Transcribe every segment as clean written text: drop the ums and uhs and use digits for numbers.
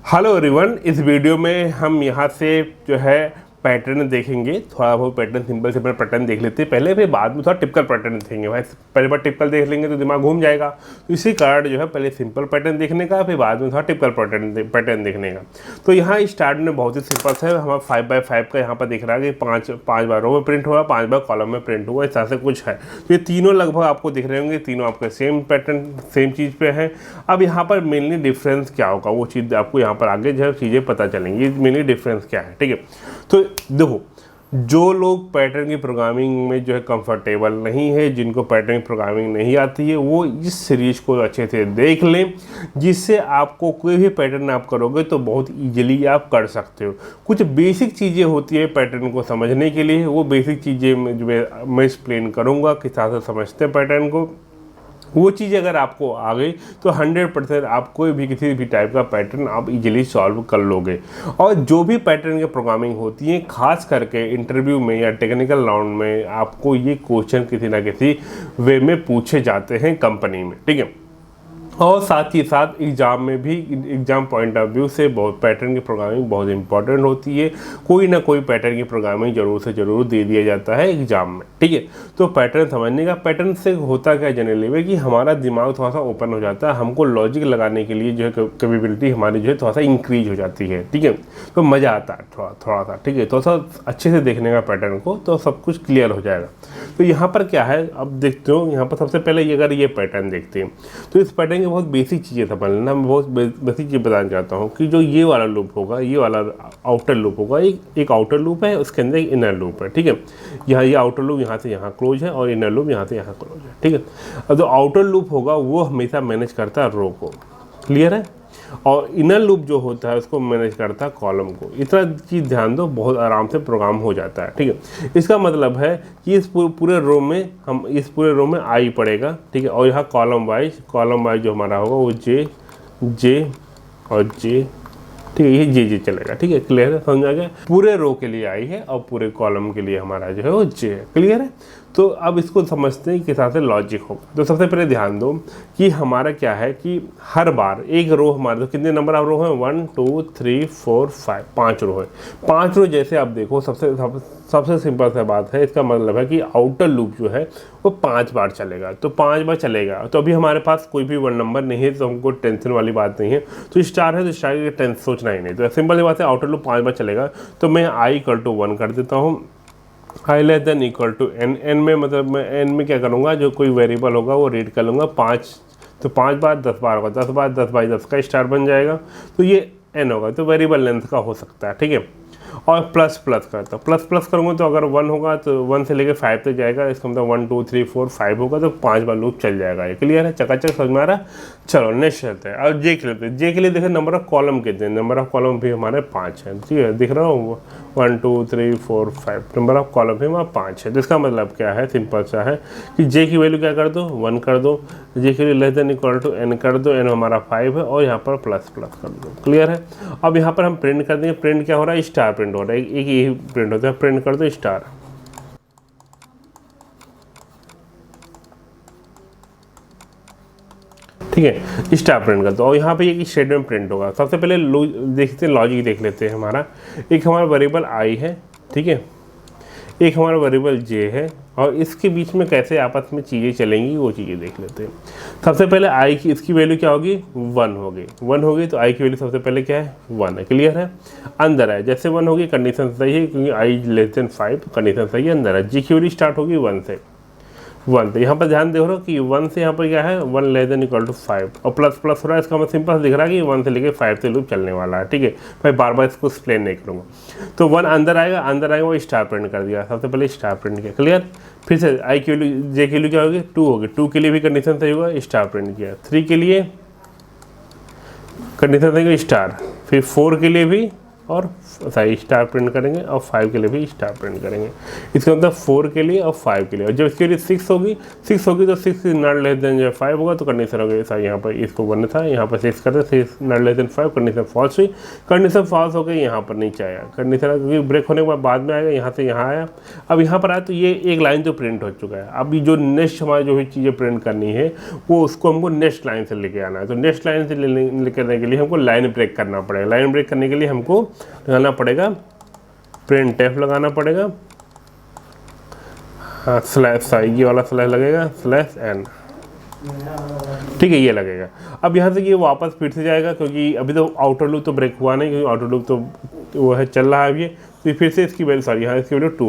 Hello everyone, इस video में हम यहाँ से जो है पैटर्न देखेंगे। थोड़ा बहुत पैटर्न सिंपल पैटर्न देख लेते हैं पहले, फिर बाद में थोड़ा टिपिकल पैटर्न देखेंगे। भाई पहले बार टिपिकल देख लेंगे तो दिमाग घूम जाएगा, तो इसी कारण जो है पहले सिंपल पैटर्न देखने का, फिर बाद में थोड़ा टिपिकल पैटर्न देखने का। तो यहाँ स्टार्ट में बहुत ही सिंपल है, हमारा 5x5 का यहाँ पर दिख रहा है कि पाँच बार रो में प्रिंट हुआ, 5 बार कॉलम में प्रिंट हुआ, इस तरह से कुछ है। तो ये तीनों लगभग आपको दिख रहे होंगे, तीनों आपके सेम पैटर्न सेम चीज़ पे है। अब यहाँ पर मेनली डिफरेंस क्या होगा वो चीज़ आपको यहाँ पर आगे जो है चीज़ें पता चलेंगी, मेनली डिफरेंस क्या है। ठीक है, तो देखो, जो लोग पैटर्न की प्रोग्रामिंग में जो है कंफर्टेबल नहीं है, जिनको पैटर्न की प्रोग्रामिंग नहीं आती है, वो इस सीरीज को अच्छे से देख लें, जिससे आपको कोई भी पैटर्न आप करोगे तो बहुत इजीली आप कर सकते हो। कुछ बेसिक चीज़ें होती है पैटर्न को समझने के लिए, वो बेसिक चीज़ें मैं एक्सप्लेन करूँगा किस तरह से समझते हैं पैटर्न को। वो चीज़ अगर आपको आ गई तो 100% आप कोई भी किसी भी टाइप का पैटर्न आप इजीली सॉल्व कर लोगे। और जो भी पैटर्न की प्रोग्रामिंग होती है, खास करके इंटरव्यू में या टेक्निकल राउंड में, आपको ये क्वेश्चन किसी ना किसी वे में पूछे जाते हैं कंपनी में। ठीक है, और साथ ही साथ एग्ज़ाम में भी, एग्ज़ाम पॉइंट ऑफ व्यू से बहुत पैटर्न की प्रोग्रामिंग बहुत इंपॉर्टेंट होती है। कोई ना कोई पैटर्न की प्रोग्रामिंग जरूर से ज़रूर दे दिया जाता है एग्ज़ाम में। ठीक है, तो पैटर्न समझने का, पैटर्न से होता क्या जनरली में कि हमारा दिमाग थोड़ा सा ओपन हो जाता है, हमको लॉजिक लगाने के लिए जो है कैपेबिलिटी हमारी जो है थोड़ा सा इंक्रीज हो जाती है। ठीक है, तो मज़ा आता है थोड़ा सा। ठीक है, थोड़ा सा अच्छे से देखने का पैटर्न को, तो सब कुछ क्लियर हो जाएगा। तो यहाँ पर क्या है, अब देखते हो यहाँ पर सबसे पहले अगर ये पैटर्न देखते हैं तो इस पैटर्न की बहुत बेसिक चीज़ें समझ लेना। मैं बहुत बेसिक चीज़ बताना चाहता हूँ कि जो ये वाला लूप होगा, ये वाला आउटर लूप होगा, एक आउटर लूप है, उसके अंदर एक इनर लूप है। ठीक है, यहाँ ये आउटर लूप यहाँ से यहाँ क्लोज है और इनर लूप यहाँ से यहाँ क्लोज है। ठीक है, अब जो आउटर लूप होगा वो हमेशा मैनेज करता है रो को, क्लियर है, और इनर लूप जो होता है उसको मैनेज करता है कॉलम को। इतना चीज़ ध्यान दो, बहुत आराम से प्रोग्राम हो जाता है। ठीक है, इसका मतलब है कि इस पूरे रो में आई पड़ेगा। ठीक है, और यहाँ कॉलम वाइज जो हमारा होगा वो जे और जे। ठीक है, ये जे चलेगा। ठीक है, क्लियर है, समझ आ गया। पूरे रो के लिए आई है और पूरे कॉलम के लिए हमारा जो है वो जे है। क्लियर है, तो अब इसको समझते हैं किस तरह से लॉजिक होगा। तो सबसे पहले ध्यान दो कि हमारा क्या है कि हर बार एक रो हमारे, तो कितने नंबर ऑफ रो हैं, 1 2 3 4 5, 5 रो है। 5 रो जैसे आप देखो, सबसे सिंपल सा बात है, इसका मतलब है कि आउटर लूप जो है वो 5 बार चलेगा। तो 5 बार चलेगा, तो अभी हमारे पास कोई भी 1 नंबर नहीं है, तो हमको टेंशन वाली बात नहीं है। तो स्टार है तो स्टार की टेंशन सोचना ही नहीं। तो सिंपल सी बात है, आउटर लूप 5 बार चलेगा। तो मैं i = 1 कर देता हूँ, i > n। n में मतलब मैं n में क्या करूँगा, जो कोई वेरिएबल होगा वो रीड कर लूँगा 5। तो 5 बार 10 बार होगा, 10 बार 10/10 का स्टार बन जाएगा। तो ये n होगा, तो वेरिएबल लेंथ का हो सकता है। ठीक है, और प्लस करता, प्लस करूँगा तो अगर 1 होगा तो 1 से लेकर 5 तक जाएगा। इसका मतलब 1 2 3 4 5 होगा, तो 5 बार लूप चल जाएगा। ये क्लियर है, चकाचक समझ में आ रहा है। चलो नेक्स्ट चलते हैं। और जे के लिए, जे के लिए देखिए नंबर ऑफ कॉलम कितने, नंबर ऑफ कॉलम भी हमारे 5 है। ठीक है, दिख रहा हो 1 2 3 4 5, नंबर ऑफ कॉलम भी हमारा 5 है। तो इसका मतलब क्या है, सिंपल सा है कि जे की वैल्यू क्या कर दो, 1 कर दो। जे के लिए <= n कर दो, n हमारा 5 है, और यहाँ पर प्लस कर दो। क्लियर है, अब यहाँ पर हम प्रिंट कर देंगे। प्रिंट क्या हो रहा है, स्टार प्रिंट हो रहा है, एक यही प्रिंट होता है। प्रिंट कर दो स्टार। ठीक है, स्टार प्रिंट कर दो, और यहाँ पे एक स्टेटमेंट प्रिंट होगा। सबसे पहले देखते हैं, लॉजिक देख लेते हैं। हमारा एक हमारा वेरिएबल आई है, ठीक है, एक हमारा वेरिएबल जे है, और इसके बीच में कैसे आपस में चीज़ें चलेंगी वो चीज़ें देख लेते हैं। सबसे पहले आई की, इसकी वैल्यू क्या होगी, 1 होगी। तो आई की वैल्यू सबसे पहले क्या है, 1 है। क्लियर है, अंदर है, जैसे 1 होगी कंडीशन सही है, क्योंकि आई <= 5 कंडीशन सही है, अंदर है। जी की वैल्यू स्टार्ट होगी 1 से। तो यहाँ पर ध्यान दे रहे हो कि 1 से यहाँ पर क्या है, 1 <= 5, और प्लस हो रहा है। इसका मतलब सिंपल दिख रहा है कि 1 से लेकर 5 से लूप चलने वाला है। ठीक है भाई, बार बार इसको एक्सप्लेन नहीं करूँगा। तो 1 अंदर आएगा, वो स्टार प्रिंट कर दिया। सबसे पहले स्टार प्रिंट किया। क्लियर, फिर से आई की वैल्यू, जे की वैल्यू क्या होगी, 2 होगी। 2 के लिए भी कंडीशन सही होगा, स्टार प्रिंट किया। 3 के लिए कंडीशन सही होगी, स्टार। फिर 4 के लिए भी, और सॉरी स्टार प्रिंट करेंगे, और 5 के लिए भी स्टार प्रिंट करेंगे। इसका मतलब 4 के लिए और 5 के लिए। और जब इसके लिए 6 होगी तो 6 नॉट लेस देन जो 5 होगा तो कंडीशन हो गई सर यहाँ पर इसको 1 था, यहाँ पर 6 करते 6 not less than 5, condition false हुई। कंडीशन फॉल्स हो गई, यहाँ पर नीचे आया कंडीशन, क्योंकि ब्रेक होने के बाद में आएगा, यहाँ से यहाँ आया। अब यहाँ पर आया तो ये एक लाइन तो प्रिंट हो चुका है। अब जो नेक्स्ट हमारी जो भी चीज़ें प्रिंट करनी है वो उसको हमको नेक्स्ट लाइन से लेके आना है। तो नेक्स्ट लाइन से लेके आने के लिए हमको लाइन ब्रेक करना पड़ेगा। लाइन ब्रेक करने के लिए हमको लगाना पड़ेगा प्रिंट एफ लगाना पड़ेगा, हाँ स्लैश, ये वाला स्लैश लगेगा स्लैश एन, ठीक है ये लगेगा। अब यहाँ से ये वापस फिर से जाएगा, क्योंकि अभी तो आउटर लूप तो ब्रेक हुआ नहीं, क्योंकि आउटर लूप तो वो है चल रहा है अभी। तो फिर से इसकी वैल्यू सॉरी यहाँ इसकी वैल्यू 2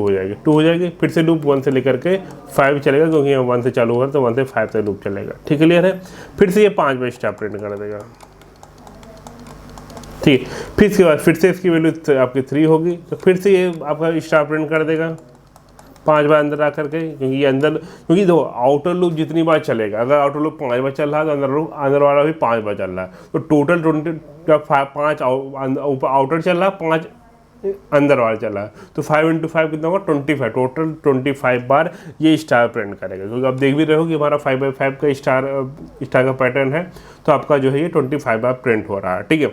हो जाएगी। फिर से लूप 1 से लेकर के 5 चलेगा, क्योंकि यहाँ 1 से चालू होगा तो 1 से 5 तक लूप चलेगा, ठीक है क्लियर है। फिर से ये 5 बार स्टार प्रिंट कर देगा, ठीक। फिर इसके बाद फिर से इसकी वैल्यू आपकी 3 होगी, तो फिर से ये आपका स्टार प्रिंट कर देगा 5 बार अंदर आकर के, क्योंकि ये अंदर, क्योंकि देखो आउटर लूप जितनी बार चलेगा, अगर आउटर लूप 5 बार चल रहा है तो अंदर वाला भी 5 बार चल रहा है, तो टोटल 5 आउटर चल रहा है, 5 अंदर वाला चल रहा है, तो 5 × 5 कितना होगा 25, टोटल 25 बार ये स्टार प्रिंट करेगा। क्योंकि आप देख भी रहे हो कि हमारा 5x5 का स्टार का पैटर्न है, तो आपका जो है ये 25 बार प्रिंट हो रहा है, ठीक है।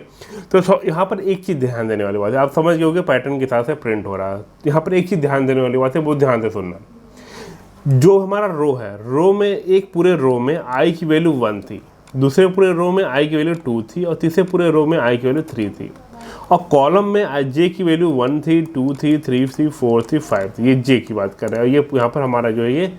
तो यहाँ पर एक चीज़ ध्यान देने वाली बात है, आप समझ गए पैटर्न के हिसाब से प्रिंट हो रहा है। यहाँ पर एक चीज़ ध्यान देने वाली बात है, वो ध्यान से सुनना। जो हमारा रो है, रो में एक पूरे रो में आई की वैल्यू 1 थी, दूसरे पूरे रो में आई की वैल्यू 2 थी, और तीसरे पूरे रो में आई की वैल्यू 3 थी, और कॉलम में जे की वैल्यू 1 थी, 2 थी, 3 थी, 4 थी, 5 थी। ये जे की बात कर रहे हैं, और ये यहाँ पर हमारा जो है ये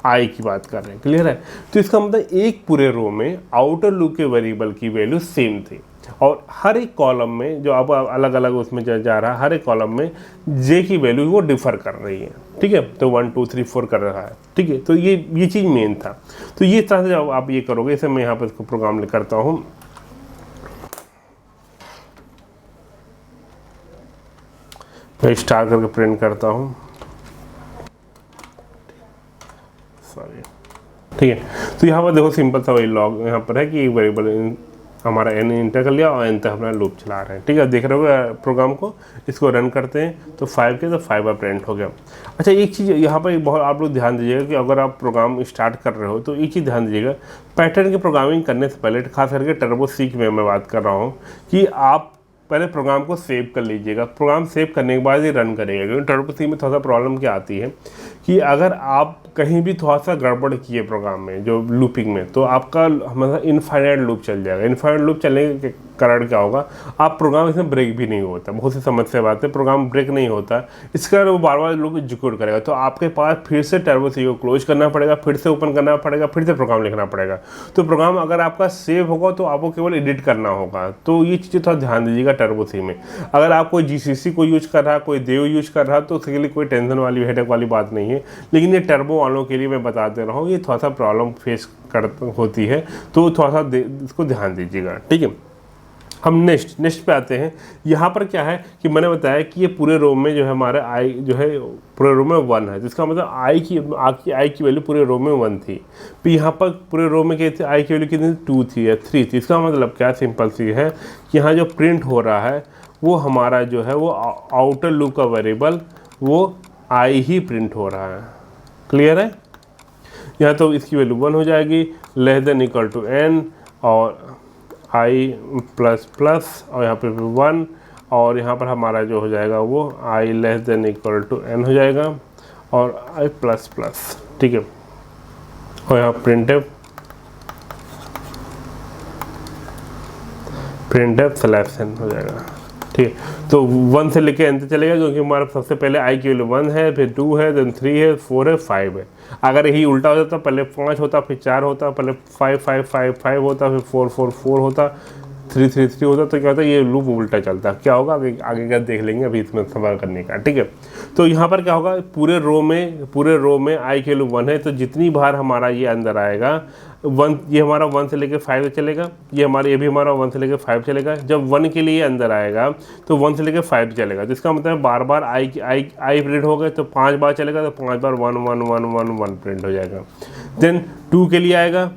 आई की बात कर रहे हैं, क्लियर है। तो इसका मतलब एक पूरे रो में आउटर लूप के वेरिएबल की वैल्यू सेम थी, और हर एक कॉलम में जो अब अलग अलग उसमें जा रहा है, हर एक कॉलम में जे की वैल्यू वो डिफर कर रही है, ठीक है। तो 1 2 3 4 कर रहा है, ठीक है। तो ये चीज़ मेन था। तो ये तरह से जब आप ये करोगे, इसे मैं यहाँ पर इसको प्रोग्राम करता हूँ, मैं स्टार करके प्रिंट करता हूँ, सॉरी, ठीक है। तो यहाँ पर देखो सिंपल सा वही लॉग यहाँ पर है कि एक वेरिएबल हमारा एन इंटर कर लिया और एन तक अपना लूप चला रहे हैं, ठीक है। देख रहे हो प्रोग्राम को, इसको रन करते हैं तो 5 के तो 5 बार प्रिंट हो गया। अच्छा एक चीज़ यहाँ पर बहुत आप लोग ध्यान दीजिएगा कि अगर आप प्रोग्राम स्टार्ट कर रहे हो तो एक चीज़ ध्यान दीजिएगा, पैटर्न की प्रोग्रामिंग करने से पहले, खास करके टर्बो सीक में मैं बात कर रहा हूँ, कि आप पहले प्रोग्राम को सेव कर लीजिएगा। प्रोग्राम सेव करने के बाद ही रन करेगा, क्योंकि टर्बो सीक में थोड़ा सा प्रॉब्लम क्या आती है कि अगर आप कहीं भी थोड़ा सा गड़बड़ किए प्रोग्राम में, जो लूपिंग में, तो आपका हमेशा इनफाइनाइट लूप चल जाएगा। इनफाइनाइट लूप चलने के कारण क्या होगा, आप प्रोग्राम इसमें ब्रेक भी नहीं होता। बहुत सी समस्या बात है, प्रोग्राम ब्रेक नहीं होता, इसका वो बार बार लूप एग्जीक्यूट करेगा। तो आपके पास फिर से टर्बो सीक को क्लोज करना पड़ेगा, फिर से ओपन करना पड़ेगा, फिर से प्रोग्राम लिखना पड़ेगा। तो प्रोग्राम अगर आपका सेव होगा तो आपको केवल एडिट करना होगा। तो ये चीज़ें थोड़ा ध्यान दीजिएगा टर्बो सीक में। अगर आप कोई GCC को यूज कर रहा है, कोई देव यूज कर रहा है, तो उसके लिए कोई टेंशन वाली हेडेक वाली बात नहीं है। लेकिन ये टर्बो वालों के लिए मैं बता दे रहा हूँ, ये थोड़ा सा प्रॉब्लम फेस होती है, तो थोड़ा सा इसको ध्यान दीजिएगा, ठीक है। हम नेक्स्ट पे आते हैं। यहाँ पर क्या है कि मैंने बताया कि ये पूरे रो में जो है हमारा आई जो है पूरे रो में 1 है, जिसका मतलब आई की वैल्यू पूरे रो में 1 थी। तो यहाँ पर पूरे रो में क्या थी, आई की वैल्यू कितनी 2 थी या 3 थी। इसका मतलब क्या सिंपल सी है कि यहाँ जो प्रिंट हो रहा है वो हमारा जो है वो आउटर लूप का वेरिएबल वो आई ही प्रिंट हो रहा है, क्लियर है। यहाँ तो इसकी वैल्यू 1 हो जाएगी, less than equal to n और i प्लस प्लस, और यहाँ पे 1, और यहाँ पर हमारा जो हो जाएगा वो i less than equal to n हो जाएगा, और i प्लस प्लस, ठीक है। और यहाँ प्रिंटफ स्लैश n हो जाएगा, ठीक है। तो 1 से लेके n तक चलेगा, क्योंकि हमारा सबसे पहले i की वैल्यू 1 है, फिर 2 है, देन 3 है, 4 है, 5 है। अगर यही उल्टा हो जाता, पहले 5 होता, फिर 4 होता, पहले 5 5 5 5 होता, फिर 4 4 4 होता, 3 3 3 होता, तो क्या होता है ये लूप उल्टा चलता। क्या होगा आगे का देख लेंगे, अभी इसमें सवाल करने का, ठीक है। तो यहाँ पर क्या होगा, पूरे रो में i की वैल्यू 1 है, तो जितनी बार हमारा ये अंदर आएगा 1 ये हमारा 1 से लेकर 5 चलेगा, ये भी हमारा 1 से लेकर 5 चलेगा। जब 1 के लिए अंदर आएगा तो 1 से लेकर 5 चलेगा, तो इसका मतलब बार बार आई प्रिंट हो गए तो 5 बार चलेगा, तो 5 बार 1 1 1 1 1 प्रिंट हो जाएगा। देन 2 के लिए आएगा,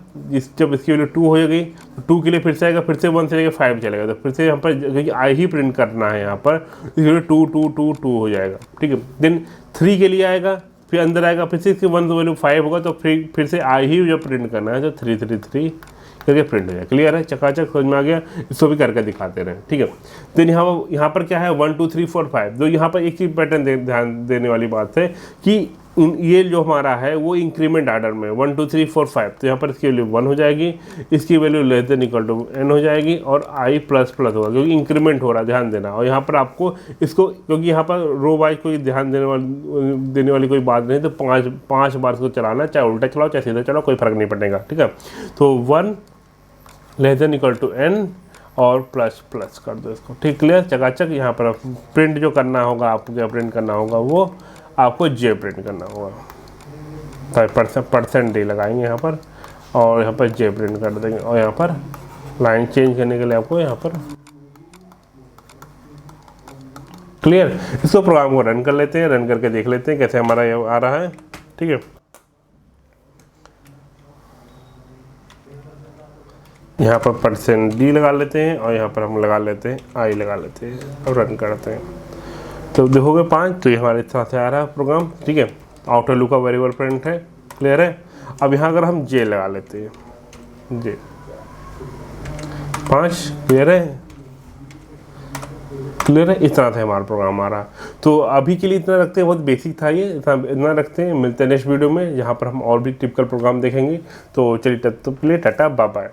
जब इसकी वैल्यू 2 हो गई तो 2 के लिए फिर से आएगा, फिर से 1 से लेकर 5 चलेगा, तो फिर से यहाँ पर क्योंकि आई ही प्रिंट करना है यहाँ पर, इसकी वैल्यू 2 2 2 2 हो जाएगा, ठीक है। देन 3 के लिए आएगा, फिर अंदर आएगा, फिर से इसकी 1 वैल्यू 5 होगा, तो फिर से आई ही जो प्रिंट करना है, तो 3 3 3 करके प्रिंट हो जाए। क्लियर है, चकाचक समझ में आ गया, इसको भी करके दिखाते रहे, ठीक है। तो यहाँ पर क्या है 1 2 3 4 5, तो यहाँ पर एक चीज़ पैटर्न ध्यान देने वाली बात है कि ये जो हमारा है वो इंक्रीमेंट आर्डर में 1 2 3 4 5, तो यहाँ पर इसकी वैल्यू 1 हो जाएगी, इसकी value less than equal to n हो जाएगी, और i प्लस प्लस होगा क्योंकि इंक्रीमेंट हो रहा है, ध्यान देना। और यहाँ पर आपको इसको, क्योंकि यहाँ पर रो वाइज कोई ध्यान देने वाली कोई बात नहीं, तो 5 बार इसको चलाना, चाहे उल्टा चलाओ चाहे सीधा चलाओ, कोई फर्क नहीं पड़ेगा, ठीक है। तो 1 less than equal to n और प्लस प्लस कर दो इसको, ठीक, क्लियर, चकाचक। यहाँ पर प्रिंट जो करना होगा आपको, क्या प्रिंट करना होगा, वो आपको जे प्रिंट करना होगा, तो परसेंट डी लगाएंगे यहाँ पर, और यहाँ पर जे प्रिंट कर देंगे, और यहाँ पर लाइन चेंज करने के लिए आपको यहाँ पर, क्लियर। इसको प्रोग्राम को रन कर लेते हैं, रन करके देख लेते हैं कैसे हमारा ये आ रहा है, ठीक है। यहाँ पर परसेंट डी लगा लेते हैं, और यहाँ पर हम लगा लेते हैं आई लगा लेते हैं, और रन करते हैं, तो देखोगे 5, तो ये हमारे इस तरह से आ रहा है प्रोग्राम, ठीक है। आउटर लूप का वेरिएबल प्रिंट है, क्लियर है। अब यहाँ अगर हम जे लगा लेते हैं, जे 5, क्लियर है, क्लियर है, इस तरह से हमारा प्रोग्राम आ रहा। तो अभी के लिए इतना रखते हैं, बहुत बेसिक था ये, इतना रखते हैं। मिलते हैं नेक्स्ट वीडियो में, जहाँ पर हम और भी टिपिकल प्रोग्राम देखेंगे। तो चलिए तब तक के लिए टाटा बाय बाय।